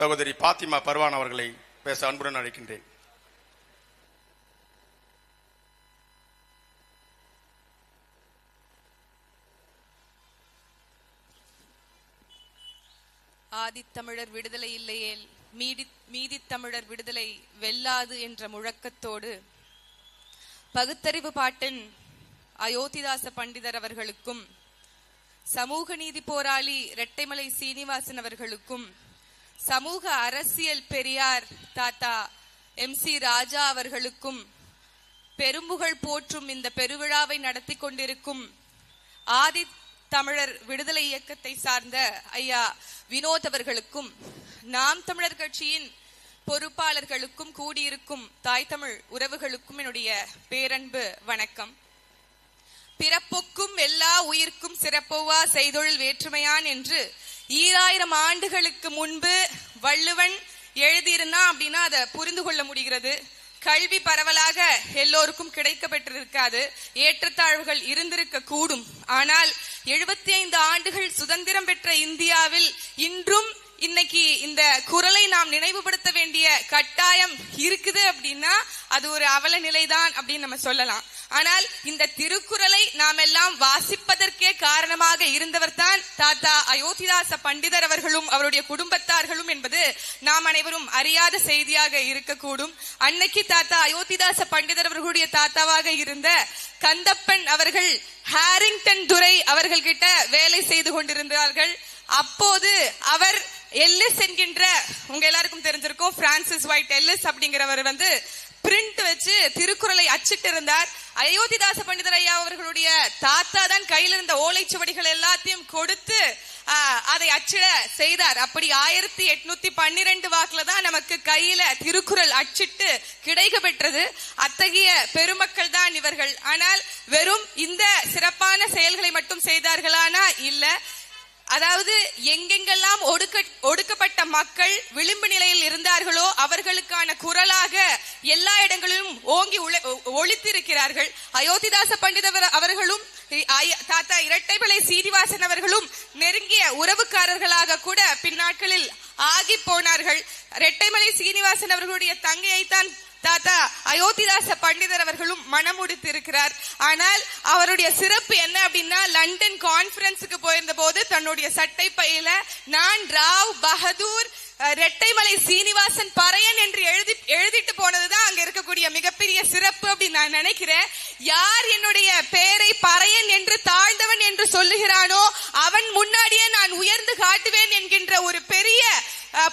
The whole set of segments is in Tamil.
சகோதரி பாத்திமா பர்வான் அவர்களை பேச அன்புடன் அழைக்கின்றேன். ஆதித்தமிழர் விடுதலை இல்லையேல் மீதி தமிழர் விடுதலை வெல்லாது என்ற முழக்கத்தோடு பகுத்தறிவு பாட்டன் அயோத்திதாச பண்டிதர் அவர்களுக்கும் சமூக நீதி போராளி இரட்டைமலை சீனிவாசன் அவர்களுக்கும் சமூக அரசியல் பெரியார் தாத்தா MC ராஜா அவர்களுக்கும் பெரும்புகழ் போற்றும் இந்த பெருவிழாவை நடத்தி கொண்டிருக்கும் ஆதி தமிழர் விடுதலை இயக்கத்தை சார்ந்த ஐயா வினோத் அவர்களுக்கும் நாம் தமிழர் கட்சியின் பொறுப்பாளர்களுக்கும் கூடியிருக்கும் தாய் தமிழ் உறவுகளுக்கும் என்னுடைய பேரன்பு வணக்கம். பிறப்புக்கும் எல்லா உயிர்க்கும் சிறப்போவா செய்தொழில் வேற்றுமையான் என்று 2000 ஆண்டுகளுக்கு முன்பு வள்ளுவன் எழுதியிருந்தான் அப்படின்னா அதை புரிந்து கொள்ள முடிகிறது. கல்வி பரவலாக எல்லோருக்கும் கிடைக்க பெற்றிருக்காது, ஏற்றத்தாழ்வுகள் இருந்திருக்க கூடும். ஆனால் 75 ஆண்டுகள் சுதந்திரம் பெற்ற இந்தியாவில் இன்றும் இன்னைக்கு இந்த குரலை நாம் நினைவுபடுத்த வேண்டிய கட்டாயம் இருக்குது அப்படின்னா அது ஒரு அவல நிலைதான் அப்படின்னு நம்ம சொல்லலாம். ஆனால் இந்த திருக்குறளை நாம் எல்லாம் வாசிப்பதற்கே காரணமாக இருந்தவர் தான் தாத்தா அயோத்திதாச பண்டிதர் அவர்களும் அவருடைய குடும்பத்தார்களும் என்பது நாம் அனைவரும் அறியாத செய்தியாக இருக்கக்கூடும். அன்னைக்கு தாத்தா அயோத்திதாச பண்டிதர் அவர்களுடைய தாத்தாவாக இருந்த கந்தப்பன் அவர்கள் ஹாரிங்டன் துரை அவர்கள் கிட்ட வேலை செய்து கொண்டிருந்தார்கள். அப்போது அவர் எல்லிஸ் என்கின்ற, உங்க எல்லாருக்கும் தெரிஞ்சிருக்கும், பிரான்சிஸ் ஒயிட் எல்லிஸ் அப்படிங்கிறவர் பிரிண்ட் வச்சு திருக்குறளை அச்சிட்டு இருந்தார். அயோத்திதாச பண்டிதர் ஐயா அவர்களுடைய தாத்தா தான் கையில் இருந்த ஓலைச்சுவடிகள் எல்லாத்தையும் கொடுத்து அதை அச்சிட செய்தார். அப்படி 1812 வாக்குல தான் நமக்கு கையில திருக்குறள் அச்சிட்டு கிடைக்க பெற்றது. அத்தகைய பெருமக்கள் தான் இவர்கள். ஆனால் வெறும் இந்த சிறப்பான செயல்களை மட்டும் செய்தார்களானா? இல்ல. அதாவது எங்கெங்கெல்லாம் ஒடுக்கப்பட்ட மக்கள் விளிம்பு நிலையில் இருந்தார்களோ அவர்களுக்கான குரலாக எல்லா இடங்களிலும் ஓங்கி ஒழித்திருக்கிறார்கள். அயோத்திதாச பண்டிதர் அவர்களும் தாத்தா இரட்டைமலை சீனிவாசன் அவர்களும் நெருங்கிய உறவுக்காரர்களாக கூட பின்னாட்களில் ஆகி போனார்கள். இரட்டைமலை சீனிவாசன் அவர்களுடைய தங்கையைத்தான் தாத்தா அயோத்திதாச பண்டிதர் அவர்களும் மனமுடித்து இருக்கிறார். ஆனால் அவருடைய சிறப்பு என்ன அப்படின்னா, லண்டன் கான்பரன்ஸுக்கு போயிருந்த போது தன்னுடைய சட்டை பையில நான் ராவ் பகதூர் இரட்டைமலை சீனிவாசன் பறையன் என்று எழுதிட்டு போனதுதான் அங்க இருக்கக்கூடிய மிகப்பெரிய சிறப்பு அப்படின்னு நான் நினைக்கிறேன். யார் என்னுடைய பெயரை பறையன் என்று தாழ்ந்தவன் என்று சொல்லுகிறானோ அவன் முன்னாடியே நான் உயர்ந்து காட்டுவேன் என்கின்ற ஒரு பெரிய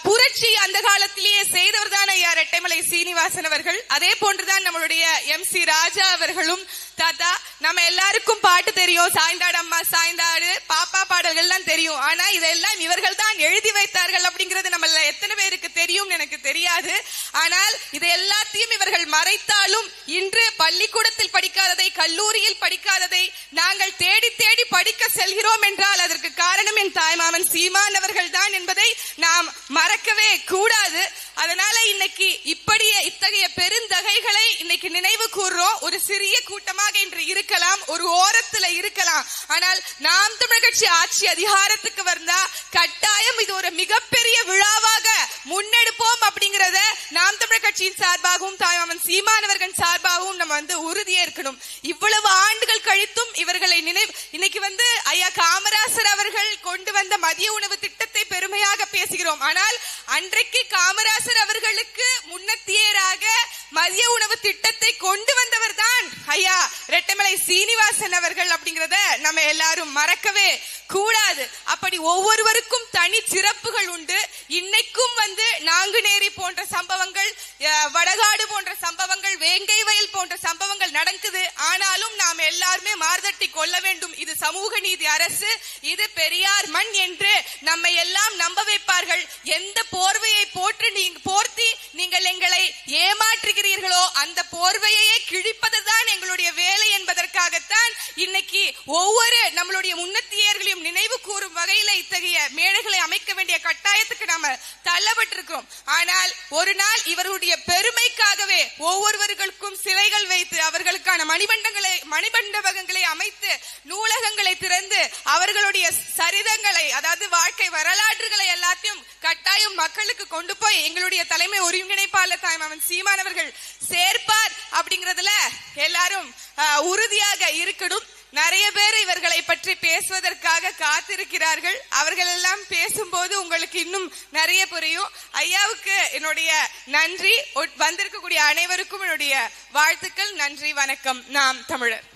புரட்சி அந்த காலத்திலேயே செய்தவர் தான் ஐயா இரட்டைமலை சீனிவாசன் அவர்கள். அதே போன்றுதான் நம்மளுடைய MC ராஜா அவர்களும். தாத்தா, நம்ம எல்லாருக்கும் பாட்டு தெரியும், சாய்ந்தாடு அம்மா சாய்ந்தாடு, பாப்பா பாடல்கள் எல்லாம் தெரியும். ஆனா இதெல்லாம் இவர்கள் தான் எழுதி வைத்தார்கள் அப்படிங்கிறது நம்ம எத்தனை பேருக்கு தெரியும் எனக்கு தெரியாது. ஆனால் இதை எல்லாத்தையும் இவர்கள் மறைத்தாலும் இன்று பள்ளிக்கூடத்தில் படிக்காததை, கல்லூரியில் படிக்காததை நாங்கள் தேடி தேடி படிக்க செல்கிறோம் என்றால் அதற்கு காரணம் என் தாய்மாமன் சீமான் அவர்கள் தான் என்பதை நாம் மறக்கவே கூடாது. அதனால இன்னைக்கு இத்தகைய பெருந்தகைகளை இன்னைக்கு நினைவு கூறுறோம். ஒரு சிறிய கூட்டமாக இன்று இருக்கலாம், ஒரு ஓரத்துல இருக்கலாம். ஆனால் நாம் தமிழர் கட்சி ஆட்சி அதிகாரத்துக்கு வந்தா கட்டாயம் இது ஒரு மிகப்பெரிய விழாவாக முன்னெடுப்போம் அப்படிங்கறத நாம் தமிழர் கட்சியின் சார்பாகவும் தாய்மாமன் சீமானவர்கள் சார்பாகவும் நம்ம உறுதியேற்கணும். இவ்வளவு ஆண்டுகள் கழித்தும் இவர்களை இன்னைக்கு ஐயா காமராசர் அவர்கள் கொண்டு வந்த மதிய உணவு திட்டத்தை பெருமையாக பேசுகிறோம். ஆனால் அன்றைக்கு காமராசர் அவர்களுக்கு முன்னத்தியராக மதிய உணவு திட்டத்தை கொண்டு வந்தவர் தான் ஐயா இரட்டைமலை சீனிவாசன் அவர்கள் அப்படிங்கறத நம்ம எல்லாரும் மறக்கவே கூடாது. அப்படி ஒவ்வொருவருக்கும் தனி சிறப்புகள் உண்டு. இன்னைக்கும் நாங்குநேரி போன்ற சம்பவங்கள், வடகாடு போன்ற சம்பவங்கள், வேங்கை வயல் போன்ற சம்பவங்கள் நடக்குது. ஆனாலும் நாம் எல்லாருமே மார்தட்டி கொள்ள வேண்டும். இது சமூக நீதி அரசு, இது பெரியார் மண் என்று நம்மை எல்லாம் நம்ப வைப்பார்கள். எந்த போர்வையை போர்த்தி நீங்கள் எங்களை ஏமாற்றுகிறீர்களோ அந்த போர்வையே கிழிப்பதுதான் எங்களுடைய வேலை என்பதற்காகத்தான் இன்னைக்கு ஒவ்வொரு நம்மளுடைய முன்னத்தியர்களையும் நினைவு கூறும் வகையில இத்தகைய மேடைகளை அமைக்க வேண்டிய கட்டாயத்துக்கு நாம தள்ளப்பட்டு கடமைப்பட்டிருக்கிறோம். ஆனால் ஒரு நாள் இவருடைய பெருமைக்காகவே ஒவ்வொருவர்களுக்கும் சிலைகள் வைத்து அவர்களுக்கான மணிமண்டபங்களை அமைத்து நூலகங்களை திறந்து அவர்களுடைய சரிதங்களை, அதாவது வாழ்க்கை வரலாற்றுகளை எல்லாத்தையும் கட்டாயம் மக்களுக்கு கொண்டு போய் எங்களுடைய தலைமை ஒருங்கிணைப்பாளர் தாய்மாமன் சீமான் அவர்கள் சேர்ப்பார் அப்படிங்கறதுல எல்லாரும் உறுதியாக இருக்கணும். நிறைய பேர் இவர்களை பற்றி பேசுவதற்காக காத்திருக்கிறார்கள். அவர்கள் எல்லாம் பேசும்போது உங்களுக்கு இன்னும் நிறைய புரியும். ஐயாவுக்கு என்னுடைய நன்றி, வந்திருக்கக்கூடிய அனைவருக்கும் என்னுடைய வாழ்த்துக்கள். நன்றி, வணக்கம். நாம் தமிழர்.